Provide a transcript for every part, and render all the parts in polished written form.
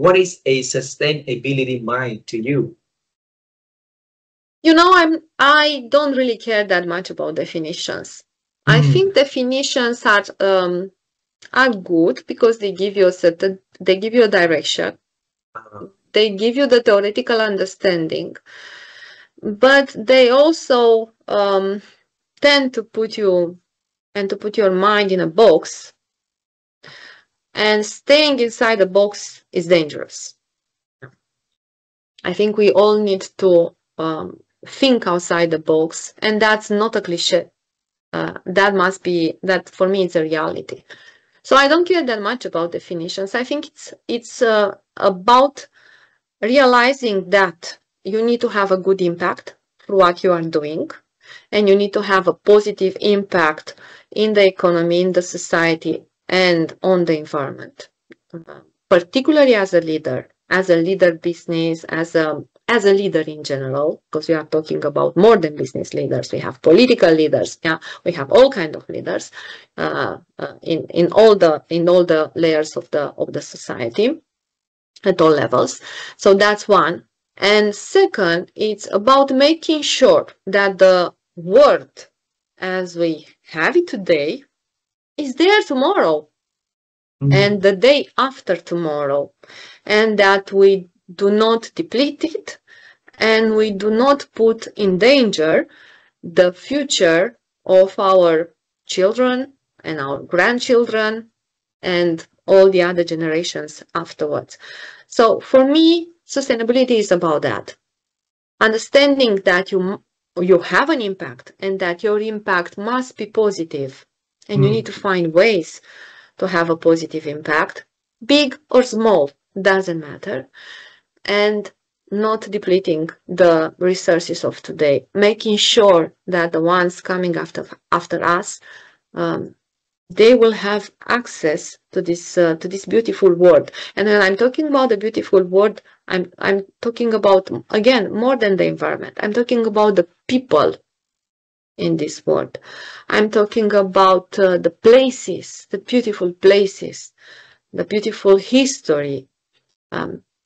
what is a sustainability mind to you? You know, I don't really care that much about definitions. I think definitions are good because they give you a direction. They give you the theoretical understanding, but they also tend to put you and to put your mind in a box, and staying inside the box is dangerous. I think we all need to think outside the box, and that's not a cliche. That for me, it's a reality. So I don't care that much about definitions. I think it's about realizing that you need to have a good impact for what you are doing, and you need to have a positive impact in the economy, in the society, and on the environment. Particularly as a leader business, as a leader in general, because we are talking about more than business leaders. We have political leaders. Yeah, we have all kinds of leaders in all the layers of the society at all levels. So that's one. And second, it's about making sure that the world as we have it today is there tomorrow and the day after tomorrow, and that we do not deplete it and we do not put in danger the future of our children and our grandchildren and all the other generations afterwards. So for me, sustainability is about that. Understanding that you have an impact and that your impact must be positive, and you need to find ways to have a positive impact, big or small, doesn't matter, and not depleting the resources of today, making sure that the ones coming after us, they will have access to this beautiful world. And when I'm talking about the beautiful world, I'm talking about, again, more than the environment. I'm talking about the people in this world. I'm talking about the places, the beautiful places, the beautiful history,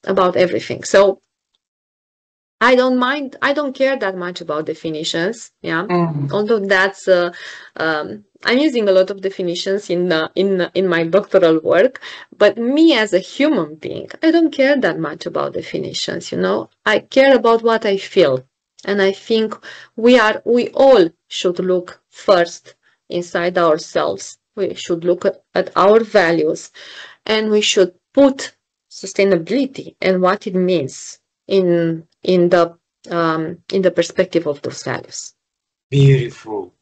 about everything. So I don't care that much about definitions. Yeah, although that's I'm using a lot of definitions in my doctoral work. But me as a human being, I don't care that much about definitions. You know, I care about what I feel, and I think we all should look first inside ourselves. We should look at our values, and we should put sustainability and what it means in the perspective of those values. Beautiful.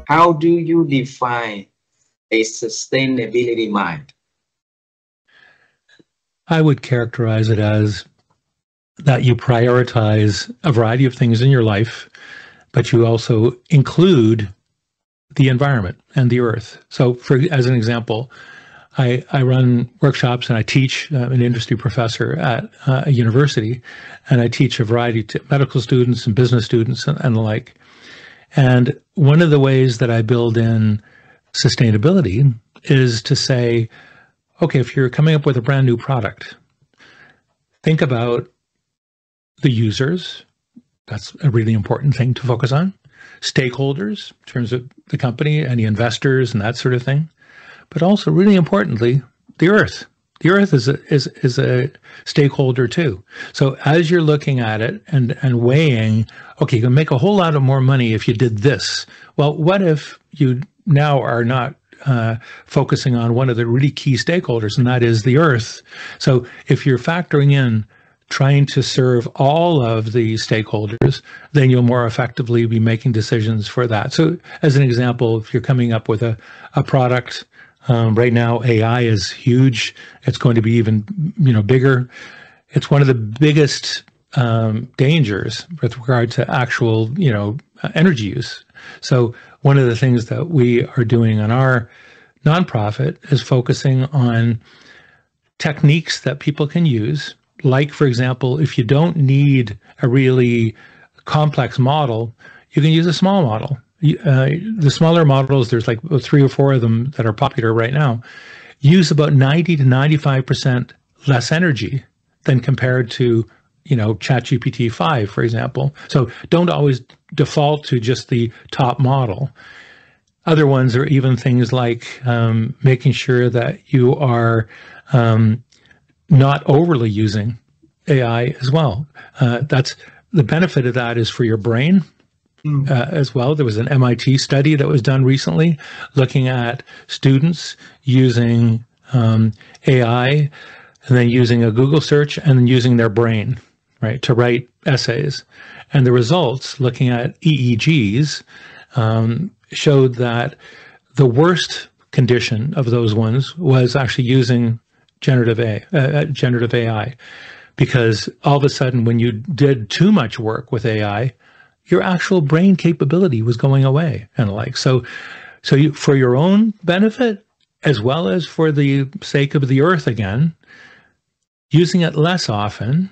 How do you define a sustainability mind? I would characterize it as that you prioritize a variety of things in your life, but you also include the environment and the earth. So as an example, I run workshops and I teach. I'm an industry professor at a university, and I teach a variety to medical students and business students and the like. And one of the ways that I build in sustainability is to say, okay, if you're coming up with a brand new product, think about the users. That's a really important thing to focus on. Stakeholders, in terms of the company, any investors and that sort of thing. But also, really importantly, the earth. The earth is a stakeholder too. So as you're looking at it and weighing, okay, you can make a whole lot of more money if you did this. Well, what if you now are not focusing on one of the really key stakeholders, and that is the earth? So if you're factoring in trying to serve all of the stakeholders, then you'll more effectively be making decisions for that. So as an example, if you're coming up with a product, right now AI is huge. It's going to be even bigger. It's one of the biggest dangers with regard to actual energy use. So one of the things that we are doing on our nonprofit is focusing on techniques that people can use. Like, for example, if you don't need a really complex model, you can use a small model. The smaller models, there's like 3 or 4 of them that are popular right now, use about 90 to 95% less energy than compared to, ChatGPT 5, for example. So don't always default to just the top model. Other ones are even things like making sure that you are not overly using AI as well. That's the benefit of that is for your brain as well. There was an MIT study that was done recently looking at students using AI and then using a Google search and then using their brain, right, to write essays. And the results looking at EEGs showed that the worst condition of those ones was actually using generative AI, because all of a sudden when you did too much work with AI, your actual brain capability was going away and like. So for your own benefit, as well as for the sake of the earth again, using it less often,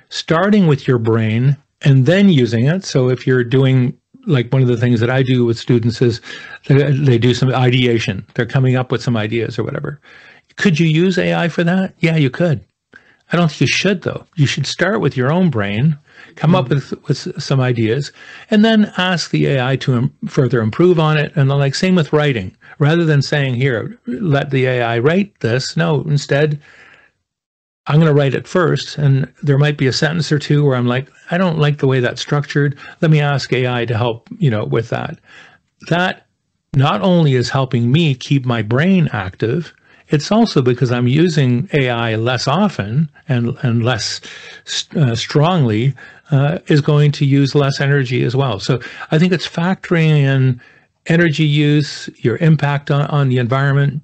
starting with your brain and then using it. So if you're doing, like one of the things that I do with students is they do some ideation. They're coming up with some ideas or whatever. Could you use AI for that? Yeah, you could. I don't think you should, though. You should start with your own brain, come up with some ideas, and then ask the AI to further improve on it. And like, same with writing. Rather than saying, here, let the AI write this, no, instead, I'm going to write it first, and there might be a sentence or two where I'm like, I don't like the way that's structured. Let me ask AI to help, with that. That not only is helping me keep my brain active, it's also because I'm using AI less often and less strongly, is going to use less energy as well. So I think it's factoring in energy use, your impact on the environment.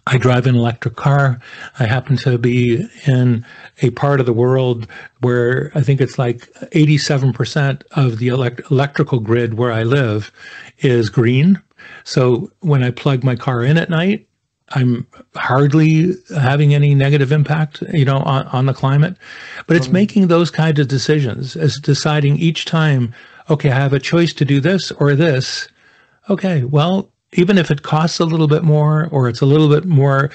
I drive an electric car. I happen to be in a part of the world where I think it's like 87% of the electrical grid where I live is green. So when I plug my car in at night, I'm hardly having any negative impact, on the climate. But it's making those kinds of decisions, as deciding each time, okay, I have a choice to do this or this. Okay, well, even if it costs a little bit more or it's a little bit more,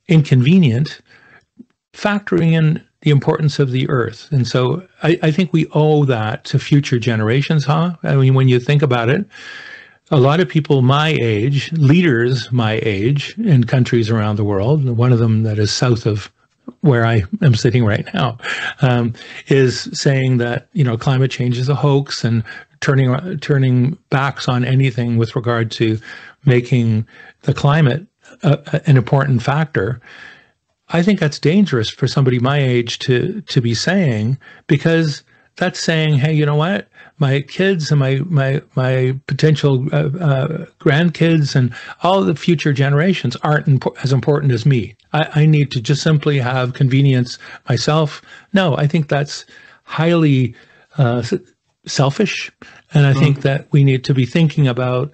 inconvenient, factoring in the importance of the earth. And so I think we owe that to future generations, huh? I mean, when you think about it, a lot of people my age, leaders my age in countries around the world, one of them that is south of where I am sitting right now, is saying that, climate change is a hoax and turning backs on anything with regard to making the climate an important factor. I think that's dangerous for somebody my age to be saying, because that's saying, hey, you know what? My kids and my potential grandkids and all the future generations aren't as important as me. I need to just simply have convenience myself. No, I think that's highly selfish, and I think that we need to be thinking about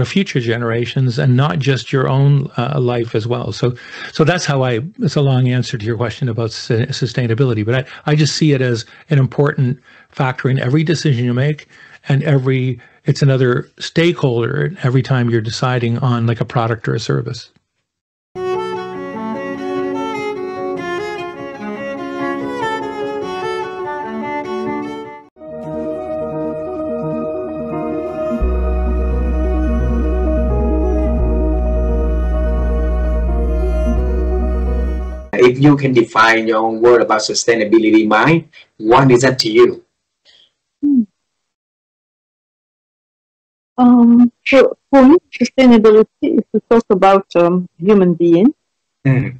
future generations and not just your own life as well. So that's how it's a long answer to your question about sustainability, but I just see it as an important factor in every decision you make, and it's another stakeholder every time you're deciding on like a product or a service. If you can define your own word about sustainability mind, what is that to you? For me, sustainability, if we talk about human being, is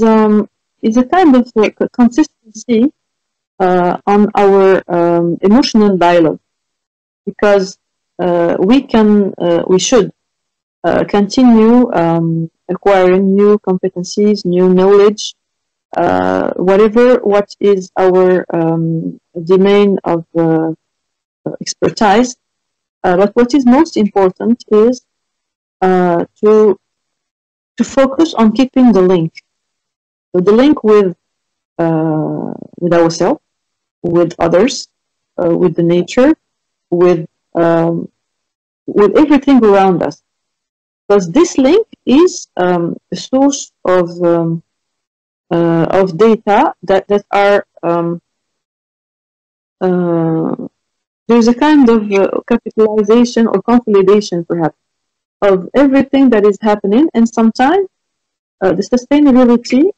a kind of like a consistency on our emotional dialogue, because we should continue acquiring new competencies, new knowledge, what is our domain of expertise. But what is most important is to to focus on keeping the link. So the link with ourselves, with others, with the nature, with everything around us. Because this link is a source of data that are there's a kind of capitalization or consolidation, perhaps, of everything that is happening, and sometimes the sustainability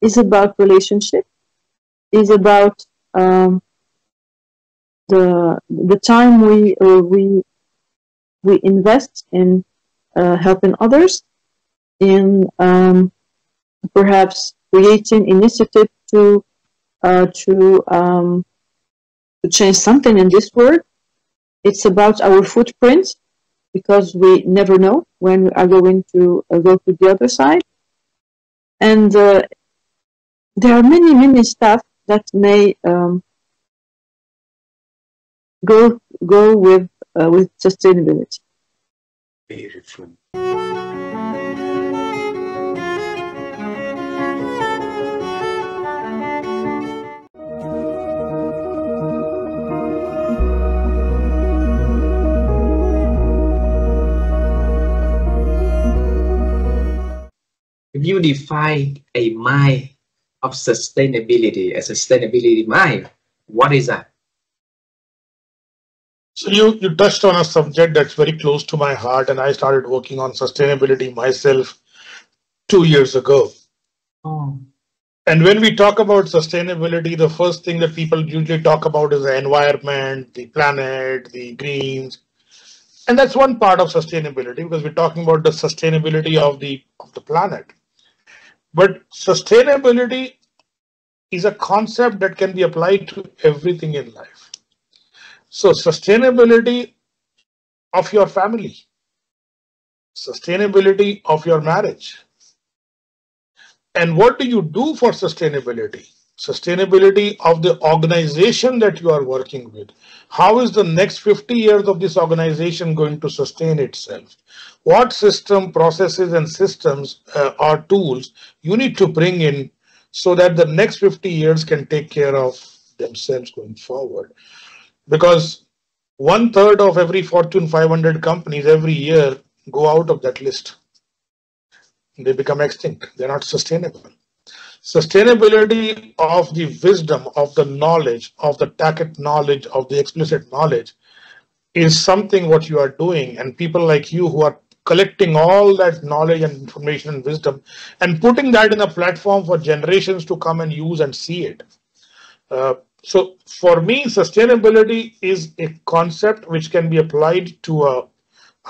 is about relationship, is about the time we invest in helping others, in perhaps creating initiative to change something in this world. It's about our footprint, because we never know when we are going to go to the other side. And there are many stuff that may go with sustainability. Beautiful. If you define a mind of sustainability, a sustainability mind, what is that? So you touched on a subject that's very close to my heart, and I started working on sustainability myself 2 years ago. Oh. And when we talk about sustainability, the first thing that people usually talk about is the environment, the planet, the greens. And that's one part of sustainability, because we're talking about the sustainability of the planet. But sustainability is a concept that can be applied to everything in life. So sustainability of your family, sustainability of your marriage. And what do you do for sustainability? Sustainability of the organization that you are working with. How is the next 50 years of this organization going to sustain itself? What system, processes, and systems or tools you need to bring in so that the next 50 years can take care of themselves going forward? Because 1/3 of every Fortune 500 companies every year go out of that list. They become extinct. They're not sustainable. Sustainability of the wisdom, of the knowledge, of the tacit knowledge, of the explicit knowledge is something what you are doing, and people like you who are collecting all that knowledge and information and wisdom and putting that in a platform for generations to come and use and see it. So for me, sustainability is a concept which can be applied to a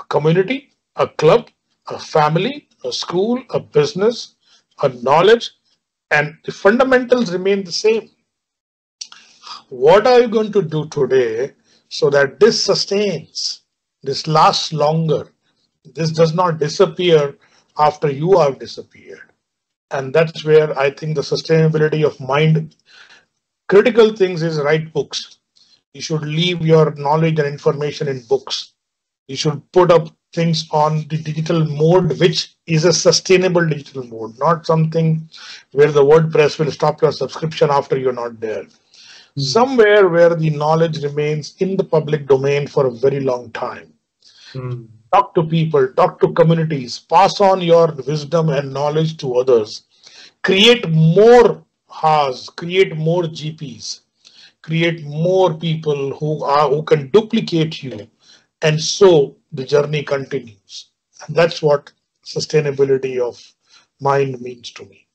community, a club, a family, a school, a business, a knowledge, and the fundamentals remain the same. What are you going to do today so that this sustains, this lasts longer, this does not disappear after you have disappeared? And that's where I think the sustainability of mind, critical things is write books. You should leave your knowledge and information in books. You should put up things on the digital mode, which is a sustainable digital mode, not something where the WordPress will stop your subscription after you're not there. Somewhere where the knowledge remains in the public domain for a very long time. Talk to people, talk to communities, pass on your wisdom and knowledge to others. Create more HAs, create more GPs, create more people who can duplicate you, and so the journey continues. And that's what sustainability of mind means to me.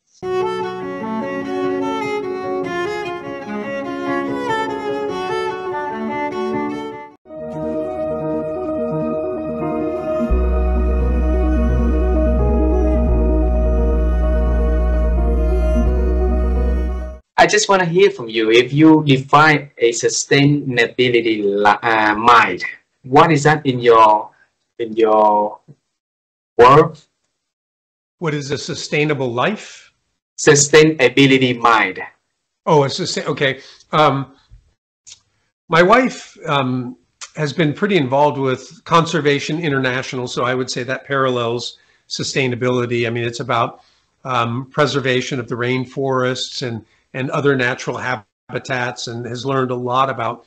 I just want to hear from you. If you define a sustainability mind, what is that in your world? What is a sustainable life? Sustainability mind. Oh, okay. My wife has been pretty involved with Conservation International. So I would say that parallels sustainability. I mean, it's about preservation of the rainforests and other natural habitats, and has learned a lot about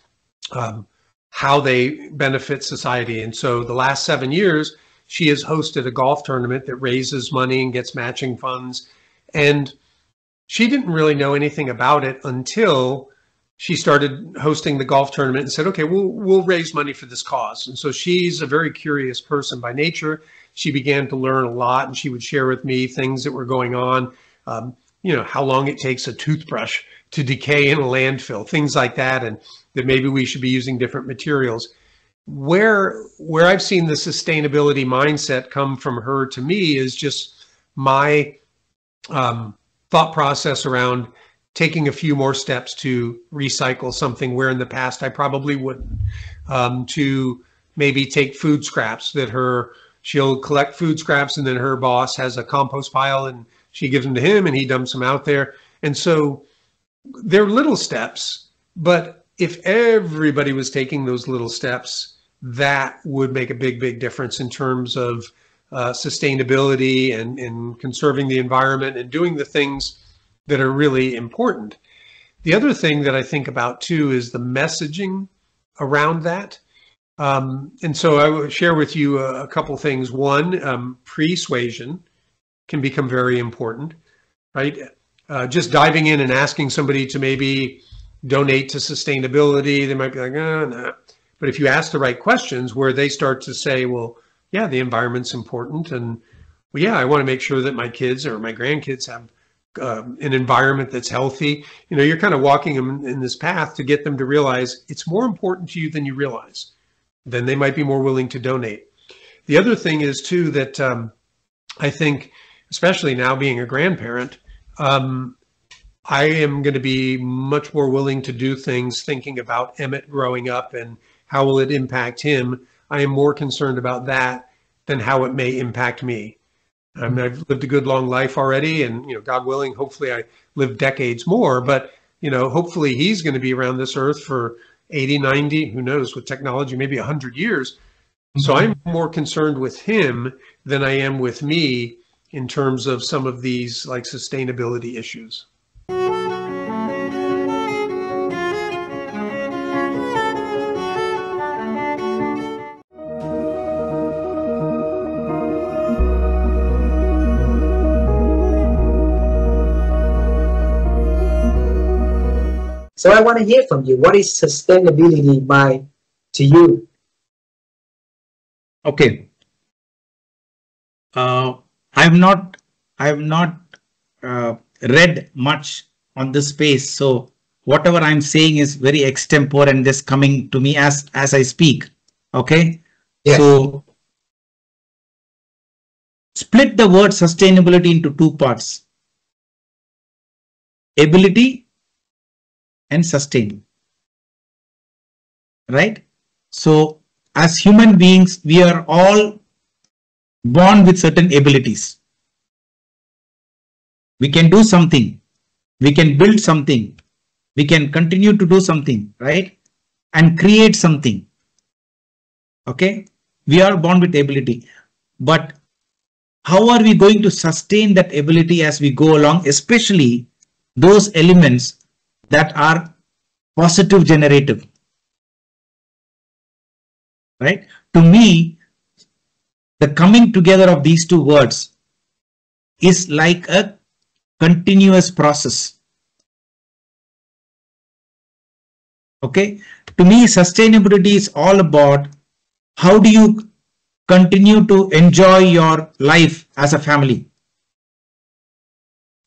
how they benefit society. And so the last 7 years, she has hosted a golf tournament that raises money and gets matching funds. And she didn't really know anything about it until she started hosting the golf tournament and said, okay, we'll raise money for this cause. And so she's a very curious person by nature. She began to learn a lot, and she would share with me things that were going on, how long it takes a toothbrush to decay in a landfill, things like that, and that maybe we should be using different materials. Where I've seen the sustainability mindset come from her to me is just my thought process around taking a few more steps to recycle something where in the past I probably wouldn't. To maybe take food scraps that she'll collect food scraps, and then her boss has a compost pile and she gives them to him and he dumps them out there. And so they're little steps, but if everybody was taking those little steps, that would make a big, big difference in terms of sustainability and conserving the environment and doing the things that are really important. The other thing that I think about too is the messaging around that. And so I will share with you a couple things. One, persuasion can become very important, right? Just diving in and asking somebody to maybe donate to sustainability, they might be like, oh, no. But if you ask the right questions where they start to say, well, yeah, the environment's important, and well, yeah, I want to make sure that my kids or my grandkids have an environment that's healthy. You're kind of walking them in this path to get them to realize it's more important to you than you realize. Then they might be more willing to donate. The other thing is too that I think, especially now being a grandparent, I am going to be much more willing to do things thinking about Emmett growing up and how will it impact him. I am more concerned about that than how it may impact me. I mean, I've lived a good long life already, and God willing, hopefully I live decades more, but hopefully he's going to be around this earth for 80, 90, who knows, with technology, maybe 100 years. So I'm more concerned with him than I am with me in terms of some of these like sustainability issues. So I want to hear from you. What is sustainability to you? Okay. I've not read much on this space, so whatever I'm saying is very extempore and just coming to me as I speak. Okay. Yes. So split the word sustainability into two parts: ability and sustain. Right? So as human beings, we are all born with certain abilities. We can do something, we can build something, we can continue to do something, right? And create something. Okay? We are born with ability, but how are we going to sustain that ability as we go along, especially those elements that are positive generative, right? To me, the coming together of these two words is like a continuous process. Okay. To me, sustainability is all about how do you continue to enjoy your life as a family.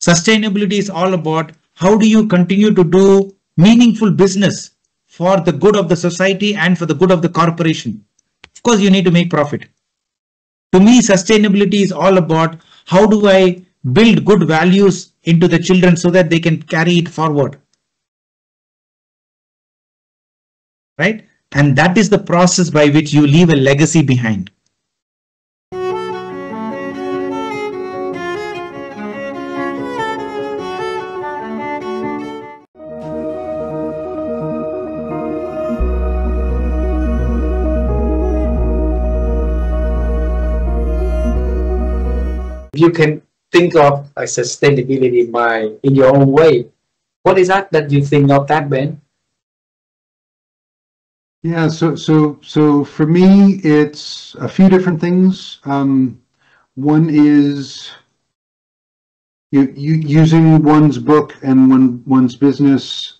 Sustainability is all about how do you continue to do meaningful business for the good of the society and for the good of the corporation. Of course, you need to make profit. To me, sustainability is all about how do I build good values into the children so that they can carry it forward. Right? And that is the process by which you leave a legacy behind. If you can think of a sustainability mind in your own way, what is that you think of that, Ben? Yeah, so for me, it's a few different things. One is using one's book and one's business,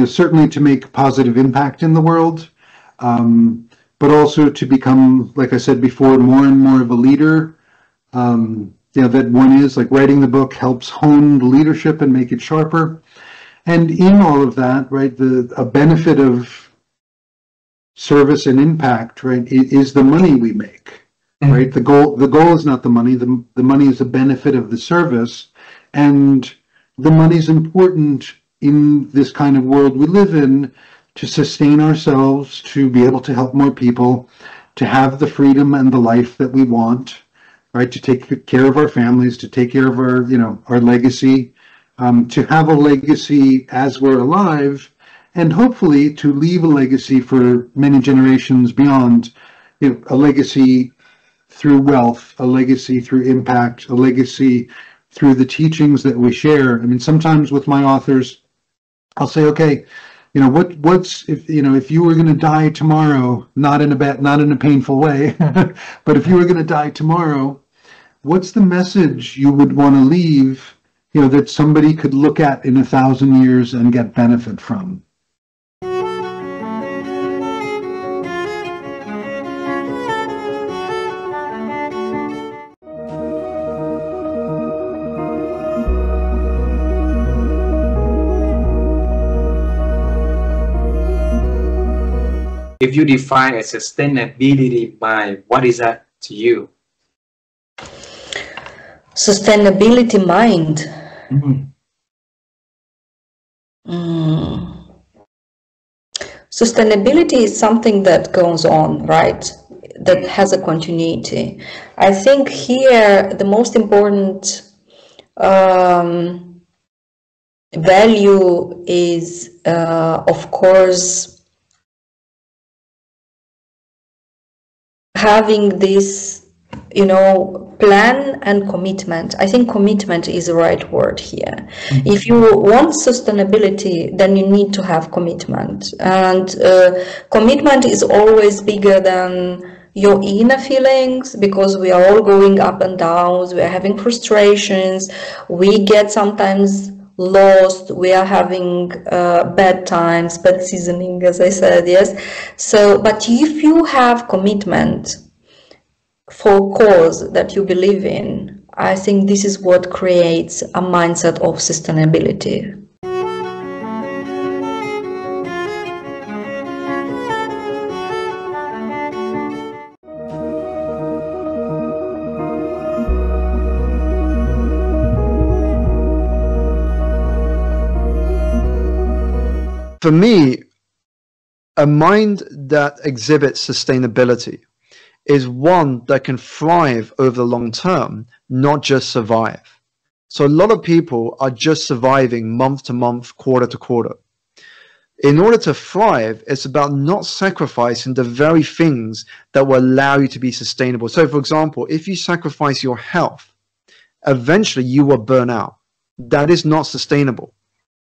certainly to make positive impact in the world, but also to become, like I said before, more and more of a leader. That one is like writing the book helps hone the leadership and make it sharper. And in all of that, right, a benefit of service and impact, right, is the money we make. Right, the goal is not the money. The money is a benefit of the service, and the money is important in this kind of world we live in to sustain ourselves, to be able to help more people, to have the freedom and the life that we want, right? To take care of our families, to take care of our legacy, to have a legacy as we're alive, and hopefully to leave a legacy for many generations beyond, a legacy through wealth, a legacy through impact, a legacy through the teachings that we share. I mean, sometimes with my authors, I'll say, okay, what's if you were going to die tomorrow, not in a painful way, but if you were going to die tomorrow, what's the message you would want to leave, that somebody could look at in 1,000 years and get benefit from? If you define a sustainability mind, what is that to you? Sustainability mind. Sustainability is something that goes on, right? That has a continuity. I think here the most important value is, of course, having this, plan and commitment. I think commitment is the right word here. If you want sustainability, then you need to have commitment. And commitment is always bigger than your inner feelings, because we are all going up and downs, we are having frustrations, we get sometimes lost, we are having bad times, bad seasoning, as I said, yes. So, but if you have commitment for cause that you believe in, I think this is what creates a mindset of sustainability. For me, a mind that exhibits sustainability is one that can thrive over the long term, not just survive. So a lot of people are just surviving month to month, quarter to quarter. In order to thrive, it's about not sacrificing the very things that will allow you to be sustainable. So for example, if you sacrifice your health, eventually you will burn out. That is not sustainable.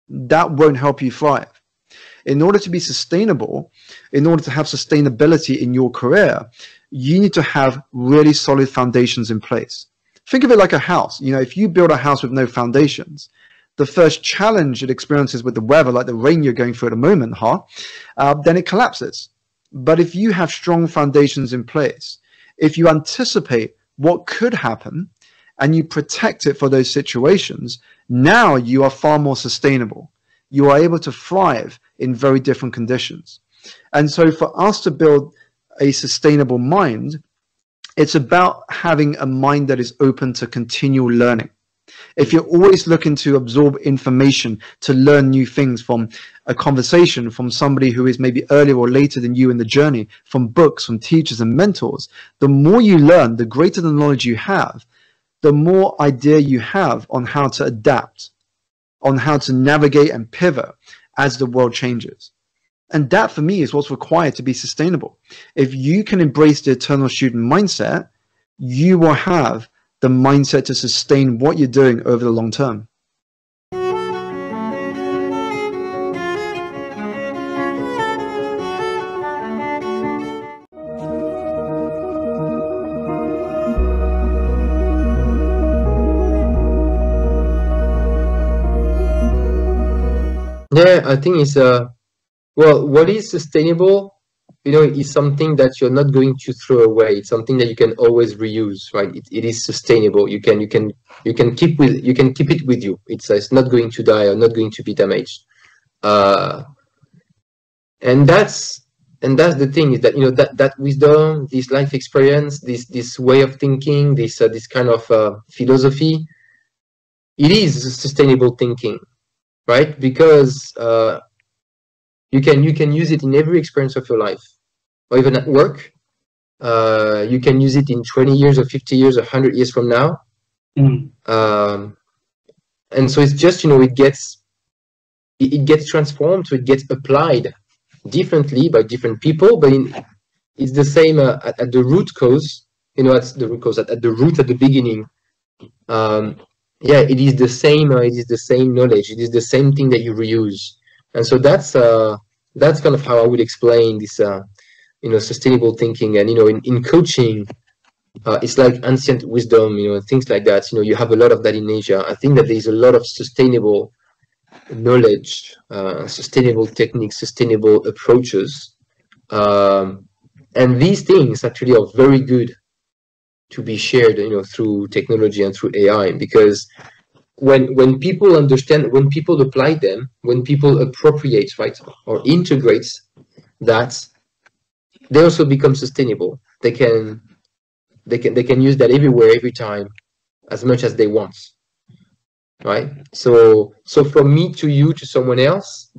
That won't help you thrive. In order to be sustainable, in order to have sustainability in your career, you need to have really solid foundations in place. Think of it like a house. If you build a house with no foundations, the first challenge it experiences with the weather, like the rain you're going through at the moment, then it collapses. But if you have strong foundations in place, if you anticipate what could happen and you protect it for those situations, now you are far more sustainable. You are able to thrive in very different conditions. And so for us to build a sustainable mind, it's about having a mind that is open to continual learning. If you're always looking to absorb information, to learn new things from a conversation, from somebody who is maybe earlier or later than you in the journey, from books, from teachers and mentors, the more you learn, the greater the knowledge you have, the more idea you have on how to adapt, on how to navigate and pivot as the world changes. And that for me is what's required to be sustainable. If you can embrace the eternal student mindset, you will have the mindset to sustain what you're doing over the long term. Yeah, I think it's well, what is sustainable, you know, is something that you're not going to throw away. It's something that you can always reuse, right? It is sustainable. You can keep it with you. It's not going to die or not going to be damaged. And that's the thing, is that, you know, that wisdom, this life experience, this way of thinking, this kind of philosophy, it is sustainable thinking, right? Because you can use it in every experience of your life, or even at work. You can use it in 20 years or 50 years or 100 years from now. And so it's just, you know, it gets transformed, so it gets applied differently by different people, but it's the same at the root cause, you know, at the root, at the beginning. Yeah, it is the same knowledge, it is the same thing that you reuse. And so that's kind of how I would explain this you know, sustainable thinking. And, you know, in coaching, it's like ancient wisdom, you know, things like that. You know, you have a lot of that in Asia. I think that there's a lot of sustainable knowledge, sustainable techniques, sustainable approaches, and these things actually are very good to be shared, you know, through technology and through AI, because when people understand, when people apply them, when people appropriate, right, or integrate that, they also become sustainable. They can use that everywhere, every time, as much as they want. Right? So from me to you to someone else,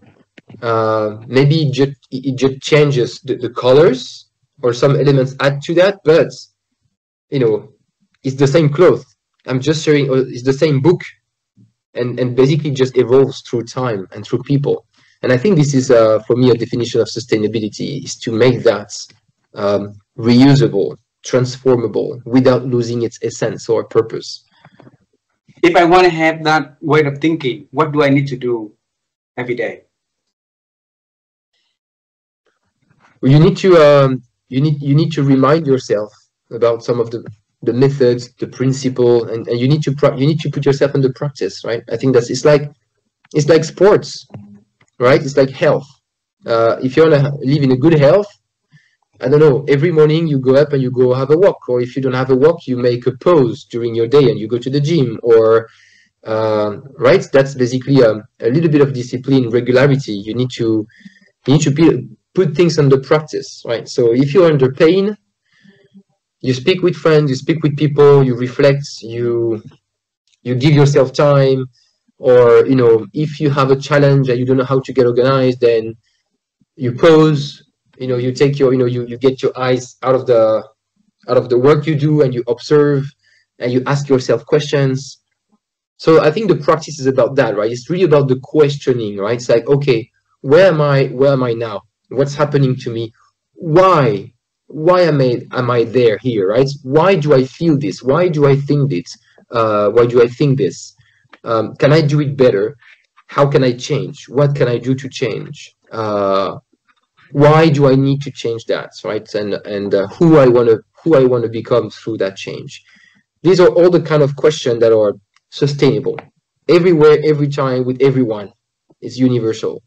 maybe it just changes the colors, or some elements add to that, but, you know, it's the same cloth. I'm just sharing, it's the same book, and basically just evolves through time and through people. And I think this is for me a definition of sustainability, is to make that reusable, transformable, without losing its essence or purpose. If I want to have that way of thinking, what do I need to do every day? You need to you need to remind yourself about some of the methods, the principle, and you need to put yourself into practice, right? I think it's like sports, right? It's like health. If you want to live in a good health, I don't know, every morning you go up and you go have a walk, or if you don't have a walk, you make a pause during your day and you go to the gym, or right? That's basically a little bit of discipline, regularity. You need to put things under practice, right? So if you're under pain, you speak with friends, you speak with people, you reflect, you give yourself time. Or, you know, if you have a challenge and you don't know how to get organized, then you pause. You know, you take your, you know, you get your eyes out of the work you do, and you observe and you ask yourself questions. So I think the practice is about that, right? It's really about the questioning, right? It's like, okay, where am I now? What's happening to me? Why am I here, right? Why do I feel this? Why do I think this? Why do I think this? Can I do it better? How can I change? What can I do to change? Why do I need to change that, right? And who I want to become through that change. These are all the kind of questions that are sustainable, everywhere, every time, with everyone. It's universal.